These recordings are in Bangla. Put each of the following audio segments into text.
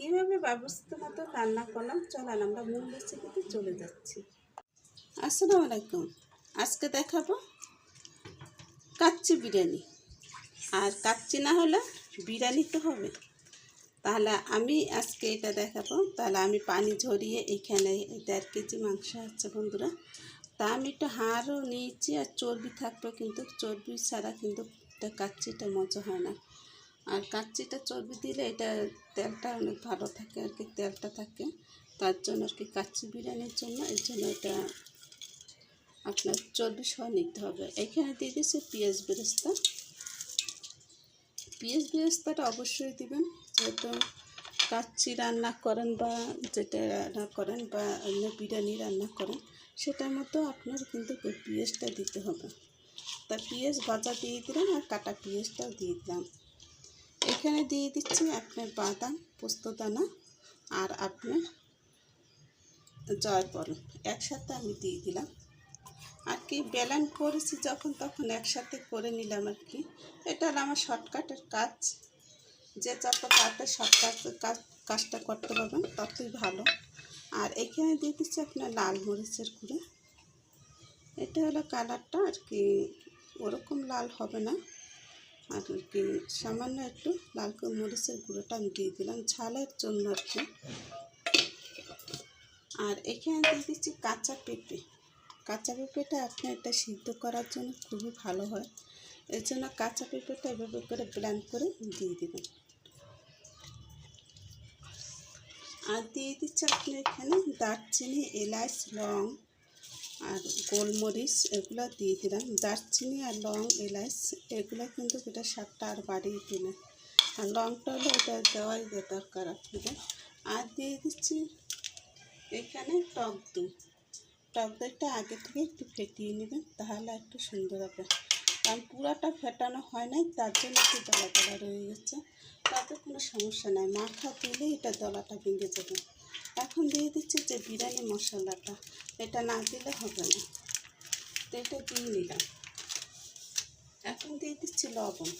কীভাবে ব্যবস্থা মতো রান্না করলাম, চলেন আমরা মূল রেসিপিতে চলে যাচ্ছি। আসসালামু আলাইকুম। আজকে দেখাবো কাচ্চি বিরিয়ানি। আর কাচ্চি না হলে বিরিয়ানি তো হবে, তাহলে আমি আজকে এটা দেখাবো। তাহলে আমি পানি ঝরিয়ে এখানে 1.5 কেজি মাংস আছে বন্ধুরা। তা আমি একটু হাড়ও নিয়েছি, আর চর্বি থাকবে, কিন্তু চর্বি ছাড়া কিন্তু এটা কাচ্চিটা মজা হয় না। আর কাচ্চিটা চর্বি দিলে এটা তেলটা অনেক ভালো থাকে আর কি, তেলটা থাকে, তার জন্য আর কি কাচ্চি বিরিয়ানির জন্য এর জন্য এটা আপনার চর্বি সহ নিতে হবে। এখানে দিয়ে দিচ্ছি পেঁয়াজ বেরেস্তা। পেঁয়াজ বেরেস্তাটা অবশ্যই দিবেন, যেহেতু কাচ্চি রান্না করেন বা যেটা রান্না করেন বা অন্য বিরিয়ানি রান্না করেন সেটার মতো আপনার কিন্তু পেঁয়াজটা দিতে হবে। তা পেঁয়াজ ভাজা দিয়ে দিলাম, আর কাটা পেঁয়াজটাও দিয়ে দিলাম। এখানে দিয়ে দিচ্ছি আপনার বাদাম, পোস্তদানা আর আপনার জয়ফল একসাথে আমি দিয়ে দিলাম আর কি। ব্যালেন্ড করেছি যখন তখন একসাথে করে নিলাম আর কি। এটা হলো আমার শর্টকাটের কাজ, যে যত তাড়াতাড়ি শর্টকাট কাজটা করতে পারবেন ততই ভালো। আর এখানে দিয়ে দিচ্ছি আপনার লাল মরিচের গুঁড়ো। এটা হলো কালারটা আর কি, ওরকম লাল হবে না, আর কি সামান্য একটু লাল মরিচের গুঁড়োটা আমি দিয়ে দিলাম ঝালের জন্য আর কি। আর এখানে দিয়ে দিচ্ছি কাঁচা পেঁপে। কাঁচা পেঁপেটা আপনার এটা সিদ্ধ করার জন্য খুবই ভালো হয়, এর জন্য কাঁচা পেঁপেটা এভাবে করে ব্লেন্ড করে দিয়ে দেবেন। আর দিয়ে দিচ্ছি আপনি এখানে দারচিনি, এলাচ, লং আর গোলমরিচ এগুলো দিয়ে দিলাম। দারচিনি আর লং, এলাচ এগুলো কিন্তু এটা স্বাদটা আর বাড়িয়ে দিলে, আর লংটা হলে এটা দেওয়াই দরকার আপনাদের। আর দিয়ে দিচ্ছি এখানে টক দই। টক দইটা আগে থেকে একটু ফেটিয়ে নেবেন, তাহলে একটু সুন্দর হবে। কারণ পুরাটা ফেটানো হয় নাই, তার জন্য একটু দলা দলা রয়ে গেছে। তাতে কোনো সমস্যা নাই, মাখা দিলে এটা দলাটা ভেঙে যাবে। এখন দিয়ে দিচ্ছি যে বিরিয়ানি মশলাটা, এটা না দিলে হবে না, তো এটা দিয়ে নিলাম। এখন দিয়ে দিচ্ছি লবণ।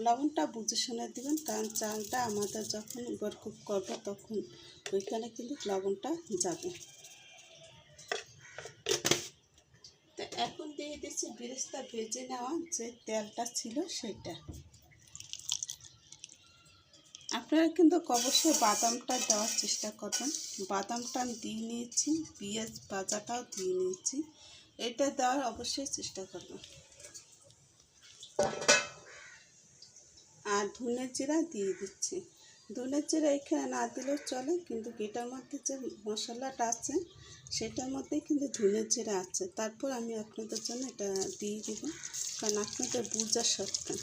লবণটা বুঝে শুনে দেবেন, কারণ চালটা আমাদের যখন ওভারকুক করবো তখন ওইখানে কিন্তু লবণটা যাবে। তো এখন দিয়ে দিচ্ছি বেরেস্তা ভেজে নেওয়া যে তেলটা ছিল সেটা। আপনারা কিন্তু অবশ্যই বাদামটা দেওয়ার চেষ্টা করবেন। বাদামটা আমি দিয়ে নিয়েছি, পেঁয়াজ ভাজাটাও দিয়ে নিয়েছি, এটা দেওয়ার অবশ্যই চেষ্টা করবেন। আর ধনে জিরা দিয়ে দিচ্ছি। ধনে জিরা এখানে না দিলেও চলে, কিন্তু এটার মধ্যে যে মশলাটা আছে সেটার মধ্যে কিন্তু ধনে জিরা আছে। তারপর আমি আপনাদের জন্য এটা দিয়ে দিব, কারণ আপনাদের বোঝার সত্ত্বে।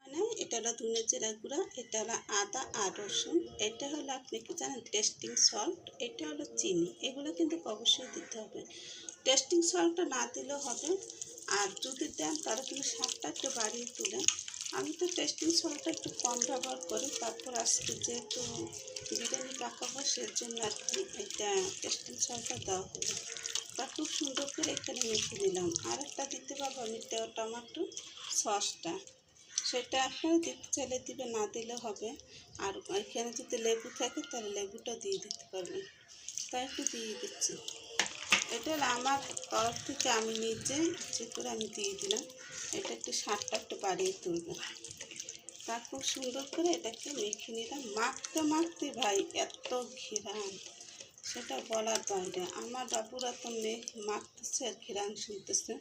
মানে এটা হলো ধনে জিরা গুঁড়া, এটা হলো আদা আর রসুন, এটা হলো আপনি কি জানেন টেস্টিং সল্ট, এটা হলো চিনি। এগুলো কিন্তু অবশ্যই দিতে হবে। টেস্টিং সল্টটা না দিলেও হবে, আর যদি দেন তাহলে কিন্তু স্বাদটা একটু বাড়িয়ে তুলেন। আমি তো টেস্টিং সল্টটা একটু কম ব্যবহার করি, তারপর আজকে যেহেতু বিরিয়ানি পাকাবো সেজন্য আর কি এটা টেস্টিং সল্টটা দেওয়া হলো। তা খুব সুন্দর করে এখানে মেখে নিলাম। আর একটা দিতে পারবো আমি টমেটো সসটা, সেটা আপনারা দিতে চাইলে দিবে, না দিলে হবে। আর এখানে যদি লেবু থাকে তাহলে লেবুটা দিয়ে দিতে পারবেন, তাই একটু দিয়ে দিচ্ছি। এটা আমার তরফ থেকে আমি নিজে ইচ্ছে করে আমি দিয়ে দিলাম, এটা একটু স্বাদটা একটু বাড়িয়ে তুলবে। তা খুব সুন্দর করে এটাকে মেখে নিলাম। মাখতে মাখতে ভাই এত ঘিরান সেটা বলার বাইরে। আমার বাবুরা তো মাখতেছে আর ঘিরান শুনতেছে,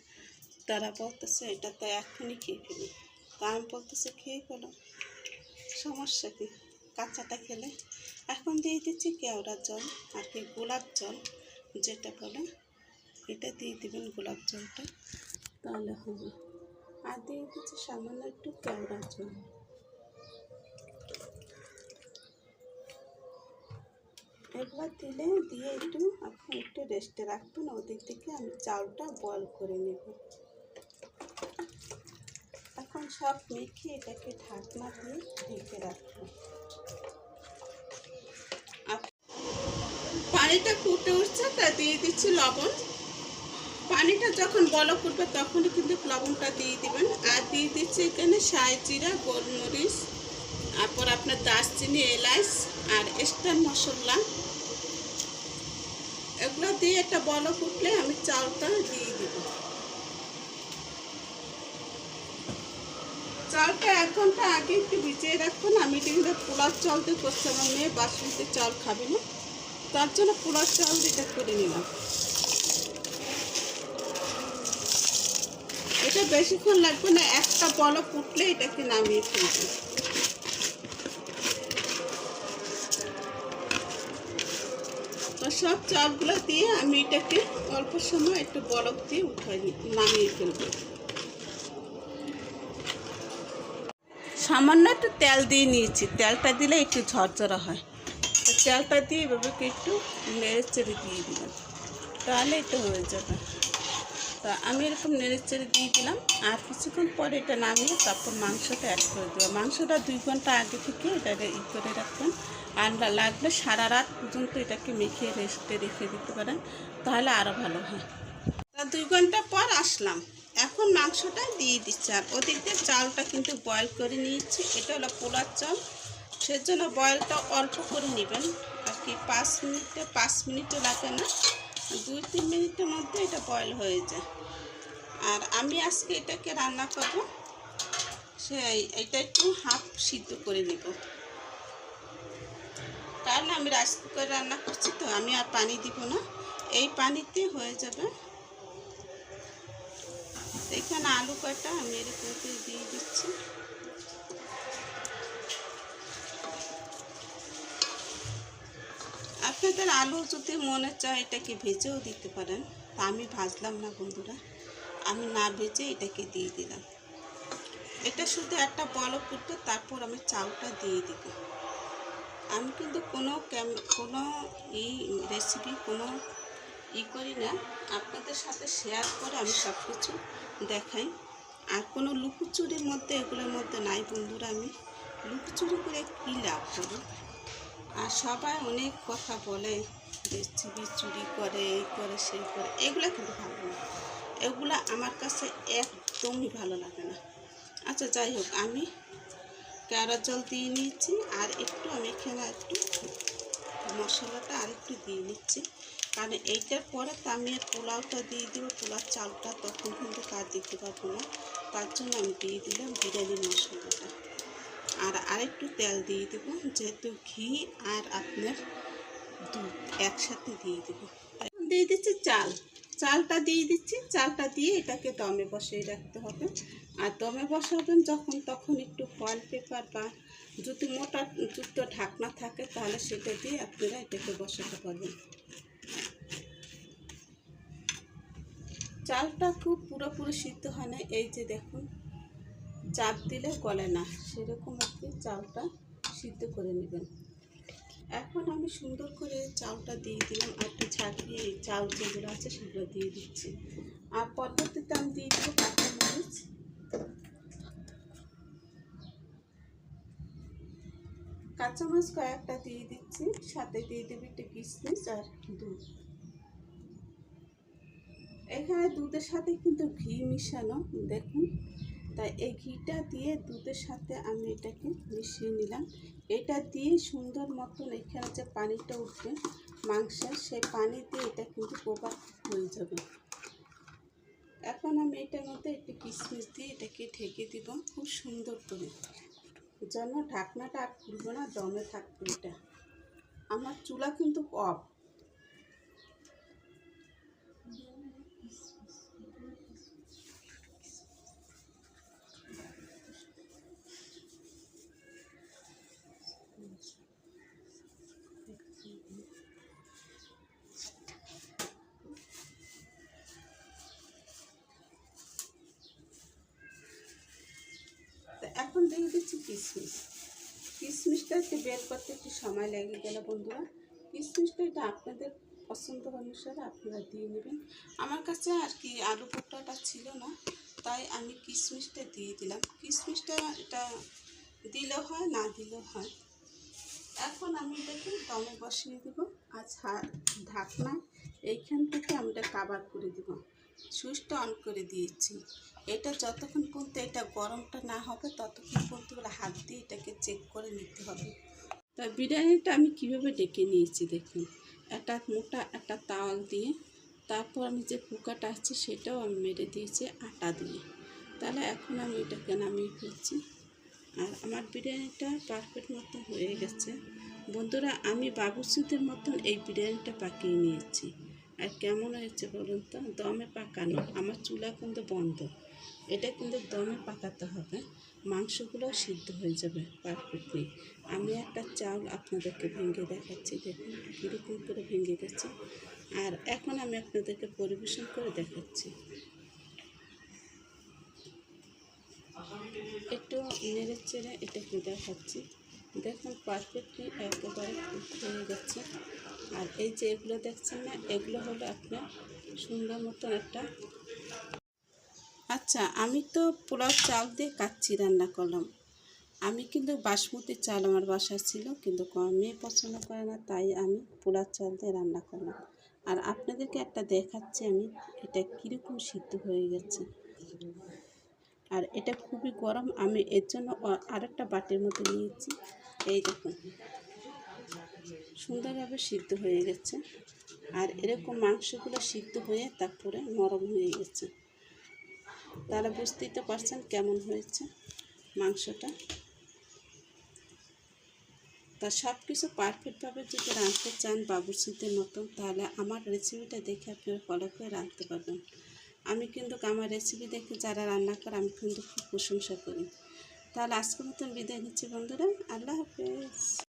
তারা বলতেছে এটা তো এখনই খেয়ে ফেলি। তা আমি বলতেছে খেয়ে ফেলো, সমস্যা কি, কাঁচাটা খেলে। এখন দিয়ে দিচ্ছি কেওড়া জল আর কি গোলাপ জল যেটা বলে, এটা দিয়ে দেবেন গোলাপ জলটা, তাহলে হবে। আর দিয়ে দিচ্ছি সামান্য একটু কেওড়া জল। একবার দিয়ে একটু আপনি একটু রেস্টে রাখবেন, ওদিক থেকে আমি চাউলটা বয়েল করে নেব। এখন সব মেখে এটাকে ঢাকনা দিয়ে ঢেকে রাখবো। পানিটা ফুটে উঠছে, তা দিয়ে দিচ্ছি লবণ। পানিটা যখন বলক উঠবে তখনই কিন্তু লবণটা দিয়ে দিবেন। আর দিয়ে দিচ্ছি এখানে শাহি জিরা, গোলমরিচ দারচিনি, এলাচ আর স্টার মশলা, এগুলো দিয়ে একটা বলক উঠলে আমি চালটা দিয়ে দিব। চালটা 1 ঘন্টা আগে একটু ভিজিয়ে রাখবেন। আমি এটা কিন্তু পোলার চাল দিয়ে করছি, আমার মেয়ে বাসমতি চাল খাবে না, তার জন্য পোলার চাল দিয়ে করে নিলাম। এটা বেশিক্ষণ লাগবে না, একটা বলক উঠলে এটাকে নামিয়ে ফেলবে। তো সব চালগুলো দিয়ে আমি এটাকে অল্প সময় একটু বলক দিয়ে নামিয়ে ফেলবো। সামান্য একটু তেল দিয়ে নিয়েছি, তেলটা দিলে একটু ঝরঝরা হয়। তো তেলটা দিয়ে এভাবে একটু নেড়ে চেড়ে দিয়ে দিলাম, তাহলে এটা হয়ে যাবে। তা আমি এরকম নেড়ে চেড়ে দিয়ে দিলাম, আর কিছুক্ষণ পরে এটা নামিয়ে তারপর মাংসটা অ্যাড করে দেবো। মাংসটা 2 ঘন্টা আগে থেকে এটা করে রাখবেন, আর লাগলে সারা রাত পর্যন্ত এটাকে মেখে রেস্টে রেখে দিতে পারেন, তাহলে আরও ভালো হয়। তা 2 ঘন্টা পর আসলাম, এখন মাংসটা দিয়ে দিচ্ছি। আর ওদিক দিয়ে চালটা কিন্তু বয়েল করে নিয়েছি, এটা হলো পোলার চাল, সেজন্য বয়েলটা অল্প করে নেবেন আর কি। 5 মিনিটও লাগে না, 2-3 মিনিটের মধ্যে এটা বয়েল হয়ে যায়। আর আমি আজকে এটাকে রান্না করব, এটা একটু হাফ সিদ্ধ করে নেব, কারণ আমি রাইস কুকারে রান্না করছি, তো আমি আর পানি দিব না, এই পানিতে হয়ে যাবে। এখানে আলু কাটা আমি এরকম করে দিয়ে দিচ্ছি। আপনাদের আলু যদি মনে চায় এটাকে ভেজেও দিতে পারেন, তা আমি ভাজলাম না বন্ধুরা, আমি না ভেজে এটাকে দিয়ে দিলাম। এটা শুধু একটা বলক উঠবে, তারপর আমি চালটা দিয়ে দিব। আমি কিন্তু কোনো রেসিপি করি না, আপনাদের সাথে শেয়ার করে আমি সব কিছু দেখাই। আর কোনো লুকোচুরির মধ্যে এগুলোর মধ্যে নাই বন্ধুরা, আমি লুকোচুরি করে কী লাভ করব। আর সবাই অনেক কথা বলে, রেসিপি চুরি করে, এই করে সেই করে, এগুলো কিন্তু ভালো না, এগুলো আমার কাছে একদমই ভালো লাগে না। আচ্ছা যাই হোক, আমি কেওড়া জল দিয়ে নিয়েছি, আর একটু আমি এখানে একটু মশলাটা আর একটু দিয়ে নিচ্ছি, কারণ এইটার পরে তো আমি পোলাওটা দিয়ে দেবো, পোলাও চালটা তখন কিন্তু কাজ দিতে পারবো না, তার জন্য আমি দিয়ে দিলাম বিরিয়ানি মশলাটা। আর আরেকটু তেল দিয়ে দেবো, যেহেতু ঘি আর আপনার দুধ একসাথে দিয়ে দেবো। এখন দিয়ে দিচ্ছি চালটা দিয়ে দিচ্ছি। চালটা দিয়ে এটাকে দমে বসিয়ে রাখতে হবে। আর দমে বসাবেন যখন, তখন একটু ফয়েল পেপার বা যদি মোটা যুক্ত ঢাকনা থাকে, তাহলে সেটা দিয়ে আপনারা এটাকে বসাতে পারবেন। চালটা খুব পুরোপুরি সিদ্ধ হয় না, এই যে দেখুন, চাপ দিলে গলে না, সেরকম আপনি চালটা সিদ্ধ করে নেবেন। এখন আমি সুন্দর করে চালটা দিয়ে দিলাম, আর একটু ঝাঁকিয়ে চাল যেগুলো আছে সেগুলো দিয়ে দিচ্ছি। আর পরবর্তীতে আমি দিয়ে দেবো কাঁচামরিচ, কয়েকটা দিয়ে দিচ্ছি, সাথে দিয়ে দেবো একটু কিশমিশ আর দুধ। এখানে দুধের সাথে কিন্তু ঘি মিশানো, দেখুন, তাই এই ঘিটা দিয়ে দুধের সাথে আমি এটাকে মিশিয়ে নিলাম। এটা দিয়ে সুন্দর মতন এখানে যে পানিটা উঠবে মাংসের, সেই পানি দিয়ে এটা কিন্তু প্রবাহ হয়ে যাবে। এখন আমি এটার মধ্যে একটু কিশমিশ দিয়ে এটাকে ঢেকে দিব খুব সুন্দর করে, যেন ঢাকনাটা আর খুলবে না, দমে থাকবে এটা। আমার চুলা কিন্তু অফ। এখন দিয়ে দিচ্ছি কিশমিশটা একটু বের করতে একটু সময় লেগে গেল বন্ধুরা। কিশমিশটা এটা আপনাদের পছন্দ অনুসারে আপনারা দিয়ে নেবেন। আমার কাছে আর কি আলু ভুট্টাটা ছিল না, তাই আমি কিশমিশটা দিয়ে দিলাম। কিশমিশটা এটা দিলেও হয়, না দিলেও হয়। এখন আমি এটাকে দমে বসিয়ে দেবো, আর ঢাকনা এইখান থেকে আমি এটা কাভার করে দেবো। সুইচটা অন করে দিয়েছি। এটা যতক্ষণ পর্যন্ত এটা গরমটা না হবে, ততক্ষণ পর্যন্ত হাত দিয়ে এটাকে চেক করে নিতে হবে। তা বিরিয়ানিটা আমি কীভাবে ডেকে নিয়েছি দেখুন, একটা মোটা একটা তাওয়াল দিয়ে, তারপর আমি যে কুকারটা আছে সেটাও আমি মেরে দিয়েছি আটা দিয়ে। তাহলে এখন আমি এটাকে নামিয়ে ফেলছি। আর আমার বিরিয়ানিটা পারফেক্ট মতো হয়ে গেছে। বন্ধুরা, আমি বাবুর্চিদের মতন এই বিরিয়ানিটা পাকিয়ে নিয়েছি। আর কেমন হয়েছে বলুন তো? দমে পাকানো, আমার চুলা কিন্তু বন্ধ। এটা কিন্তু দমে পাকাতে হবে, মাংসগুলো সিদ্ধ হয়ে যাবে পারফেক্টলি। আমি একটা চাল আপনাদেরকে ভেঙে দেখাচ্ছি, দেখুন কীরকম করে ভেঙে গেছে। আর এখন আমি আপনাদেরকে পরিবেশন করে দেখাচ্ছি। একটু নেড়ে চেড়ে এটাকে দেখাচ্ছি, দেখুন পারফেক্টলি একেবারে হয়ে যাচ্ছে। আর এই যে এগুলো দেখছেন না, এগুলো হলো আপনার সুন্দর মতন একটা। আচ্ছা, আমি তো পোলাও চাল দিয়ে কাচ্চি রান্না করলাম। আমি কিন্তু বাসমতি চাল আমার বাসায় ছিল, কিন্তু মেয়ে পছন্দ করে না, তাই আমি পোলাও চাল দিয়ে রান্না করলাম। আর আপনাদেরকে একটা দেখাচ্ছি আমি, এটা কীরকম সিদ্ধ হয়ে গেছে। আর এটা খুবই গরম, আমি এর জন্য আরেকটা বাটির মধ্যে নিয়েছি। এই দেখুন সুন্দরভাবে সিদ্ধ হয়ে গেছে। আর এরকম মাংসগুলো সিদ্ধ হয়ে তারপরে নরম হয়ে গেছে। তারা বুঝতেই তো পারছেন কেমন হয়েছে মাংসটা। তা সব কিছু পারফেক্টভাবে যদি রাঁধতে চান বাবুর্চিদের মতন, তাহলে আমার রেসিপিটা দেখে আপনারা ফলো করে রাঁধতে পারবেন। আমি কিন্তু আমার রেসিপি দেখে যারা রান্না করে আমি কিন্তু খুব প্রশংসা করি। তাহলে আজকের মতন বিদায় নিচ্ছি বন্ধুরা, আল্লাহ হাফেজ।